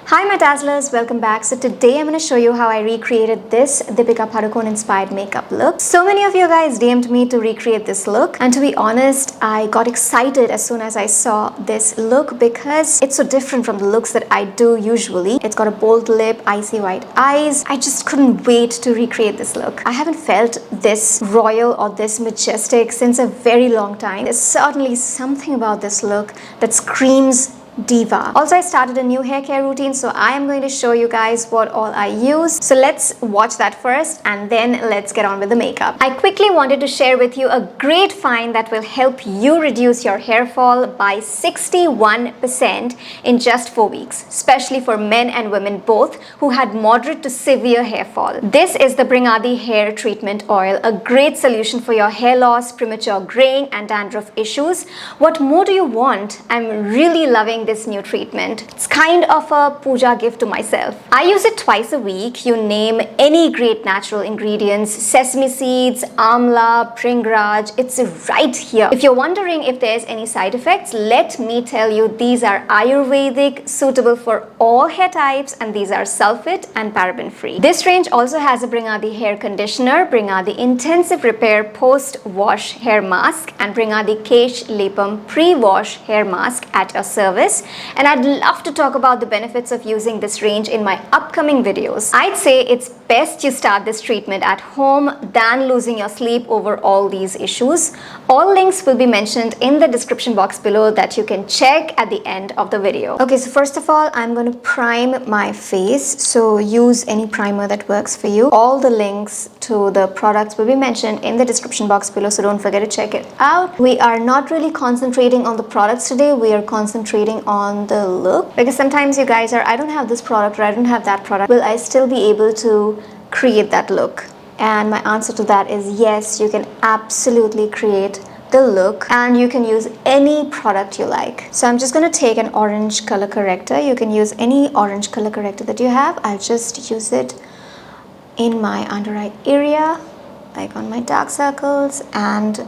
Hi my dazzlers, welcome back. So today I'm going to show you how I recreated this Deepika Padukone inspired makeup look. So many of you guys DM'd me to recreate this look, and to be honest, I got excited as soon as I saw this look because it's so different from the looks that I do usually. It's got a bold lip, icy white eyes. I just couldn't wait to recreate this look. I haven't felt this royal or this majestic since a very long time. There's certainly something about this look that screams diva. Also, I started a new hair care routine, so I am going to show you guys what all I use. So let's watch that first and then let's get on with the makeup. I quickly wanted to share with you a great find that will help you reduce your hair fall by 61% in just 4 weeks, especially for men and women both who had moderate to severe hair fall. This is the Bring Adi Hair Treatment Oil, a great solution for your hair loss, premature graying and dandruff issues. What more do you want? I'm really loving this new treatment. It's kind of a puja gift to myself. I use it twice a week. You name any great natural ingredients, sesame seeds, amla, bhringraj, it's right here. If you're wondering if there's any side effects, let me tell you, these are Ayurvedic, suitable for all hair types, and these are sulfate and paraben free. This range also has a Bring Adi hair conditioner, Bring Adi intensive repair post-wash hair mask, and Bring Adi Kesh Lepam pre-wash hair mask at your service. And I'd love to talk about the benefits of using this range in my upcoming videos. I'd say it's best you start this treatment at home than losing your sleep over all these issues. All links will be mentioned in the description box below that you can check at the end of the video. Okay, so first of all, I'm going to prime my face. So use any primer that works for you. All the links to the products will be mentioned in the description box below, so don't forget to check it out. We are not really concentrating on the products today. We are concentrating on the look, because sometimes you guys are, I don't have this product or I don't have that product. Will I still be able to create that look? And my answer to that is yes, you can absolutely create the look, and you can use any product you like. So I'm just going to take an orange color corrector. You can use any orange color corrector that you have. I'll just use it in my under eye area, like on my dark circles, and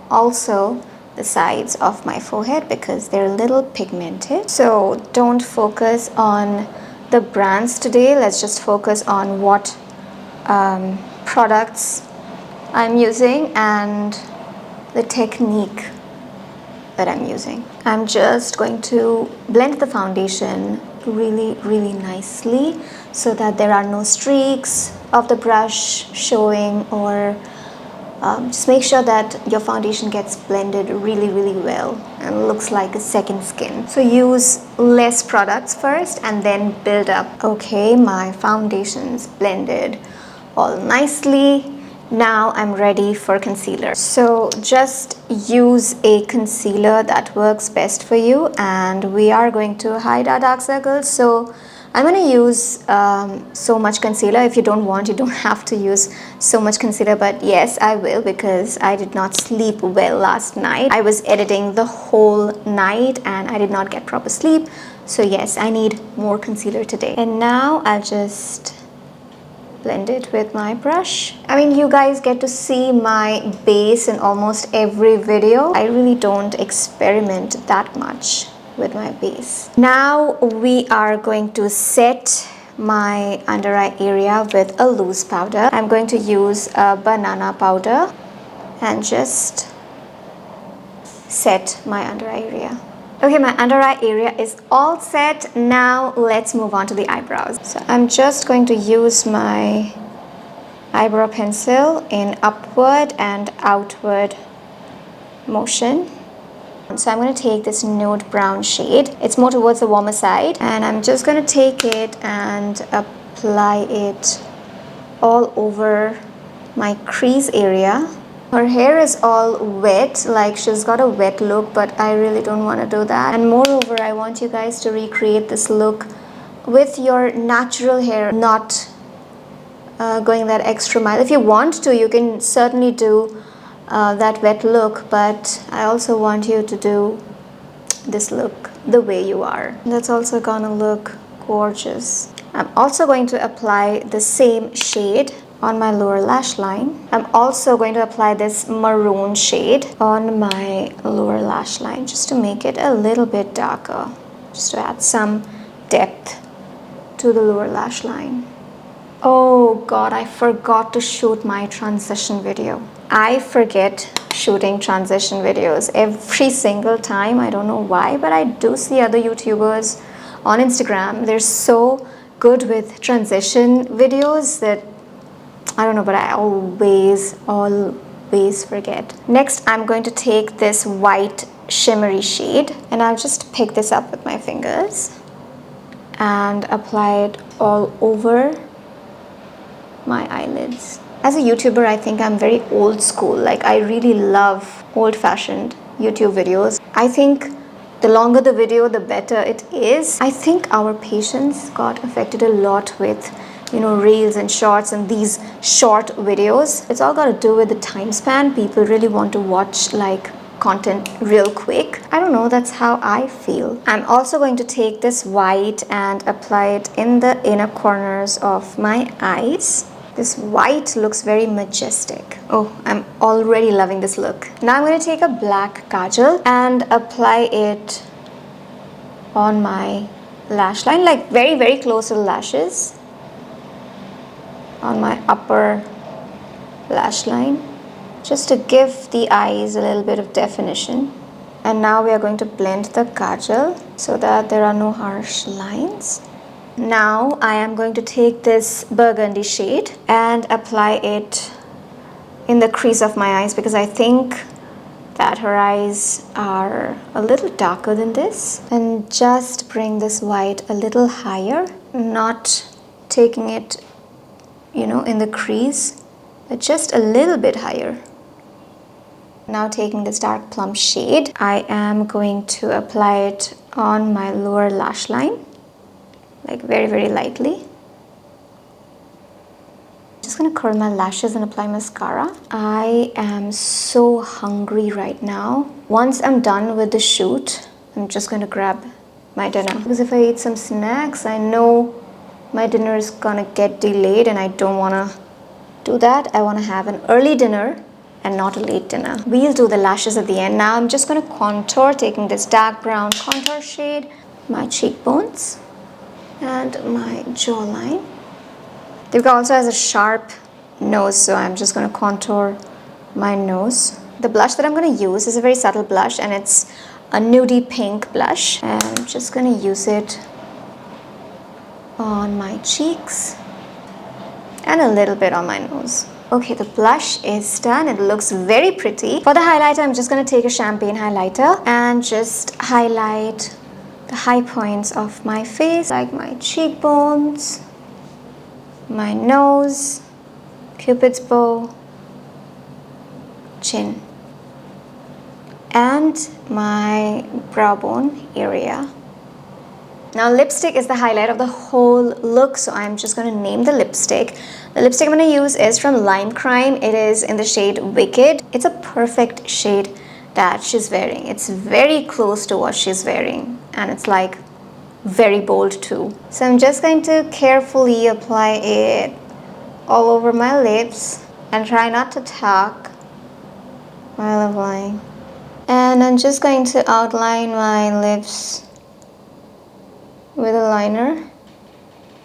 also the sides of my forehead because they're a little pigmented. So don't focus on the brands today. Let's just focus on what products I'm using and the technique that I'm using. I'm just going to blend the foundation really nicely so that there are no streaks of the brush showing, or just make sure that your foundation gets blended really well and looks like a second skin. So use less products first and then build up. Okay, my foundation's blended all nicely. Now I'm ready for concealer. So just use a concealer that works best for you, and we are going to hide our dark circles. So I'm going to use so much concealer. If you don't want, you don't have to use so much concealer, but yes, I will, because I did not sleep well last night. I was editing the whole night and I did not get proper sleep. So yes, I need more concealer today. And now I'll just blend it with my brush. I mean, you guys get to see my base in almost every video. I really don't experiment that much with my base. Now we are going to set my under eye area with a loose powder. I'm going to use a banana powder and just set my under eye area. Okay, my under eye area is all set. Now let's move on to the eyebrows. So I'm just going to use my eyebrow pencil in upward and outward motion. So I'm going to take this nude brown shade. It's more towards the warmer side, and I'm just going to take it and apply it all over my crease area. Her hair is all wet, like she's got a wet look, but I really don't want to do that. And moreover, I want you guys to recreate this look with your natural hair, not going that extra mile. If you want to, you can certainly do that wet look, but I also want you to do this look the way you are. That's also gonna look gorgeous. I'm also going to apply the same shade on my lower lash line. I'm also going to apply this maroon shade on my lower lash line just to make it a little bit darker, just to add some depth to the lower lash line. Oh god, I forgot to shoot my transition video. I forget shooting transition videos every single time. I don't know why, but I do see other YouTubers on Instagram. They're so good with transition videos that I don't know, but I always forget. Next, I'm going to take this white shimmery shade and I'll just pick this up with my fingers and apply it all over my eyelids. As a YouTuber, I think I'm very old school. Like, I really love old-fashioned YouTube videos. I think the longer the video, the better it is. I think our patience got affected a lot with, you know, reels and shorts and these short videos. It's all got to do with the time span. People really want to watch like content real quick. I don't know, that's how I feel. I'm also going to take this white and apply it in the inner corners of my eyes. This white looks very majestic. Oh, I'm already loving this look. Now I'm going to take a black Kajal and apply it on my lash line, like very, very close to the lashes, on my upper lash line, just to give the eyes a little bit of definition. And now we are going to blend the Kajal so that there are no harsh lines. Now I am going to take this burgundy shade and apply it in the crease of my eyes because I think that her eyes are a little darker than this. And just bring this white a little higher, not taking it, you know, in the crease, but just a little bit higher. Now taking this dark plum shade, I am going to apply it on my lower lash line, like very, very lightly. Just gonna curl my lashes and apply mascara. I am so hungry right now. Once I'm done with the shoot, I'm just gonna grab my dinner. Because if I eat some snacks, I know my dinner is gonna get delayed and I don't wanna do that. I wanna have an early dinner and not a late dinner. We'll do the lashes at the end. Now I'm just gonna contour, taking this dark brown contour shade, my cheekbones and my jawline. Deepika also has a sharp nose, so I'm just going to contour my nose. The blush that I'm going to use is a very subtle blush and it's a nudie pink blush. And I'm just going to use it on my cheeks and a little bit on my nose. Okay, the blush is done. It looks very pretty. For the highlighter, I'm just going to take a champagne highlighter and just highlight the high points of my face, like my cheekbones, my nose, Cupid's bow, chin, and my brow bone area. Now lipstick is the highlight of the whole look, so I'm just going to name the lipstick. The lipstick I'm going to use is from Lime Crime. It is in the shade Wicked. It's a perfect shade that she's wearing. It's very close to what she's wearing and it's like very bold too. So I'm just going to carefully apply it all over my lips and try not to talk while applying. And I'm just going to outline my lips with a liner.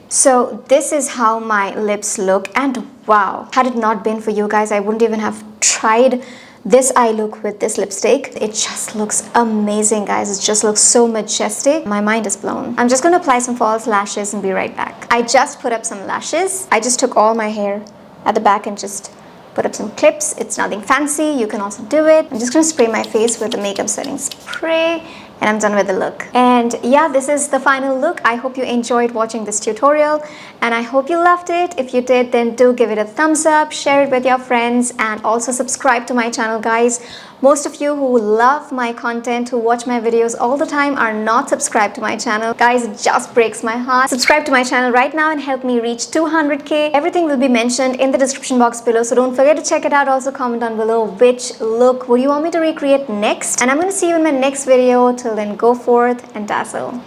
So this is how my lips look, and wow, had it not been for you guys, I wouldn't even have tried this eye look with this lipstick. It just looks amazing, guys. It just looks so majestic. My mind is blown. I'm just going to apply some false lashes and be right back. I just put up some lashes. I just took all my hair at the back and just put up some clips. It's nothing fancy. You can also do it. I'm just going to spray my face with the makeup setting spray and I'm done with the look. And yeah, this is the final look. I hope you enjoyed watching this tutorial and I hope you loved it. If you did, then do give it a thumbs up, share it with your friends, and also subscribe to my channel, guys. Most of you who love my content, who watch my videos all the time, are not subscribed to my channel. Guys, it just breaks my heart. Subscribe to my channel right now and help me reach 200k. Everything will be mentioned in the description box below, so don't forget to check it out. Also comment down below which look would you want me to recreate next, and I'm going to see you in my next video. Till then, go forth and dazzle.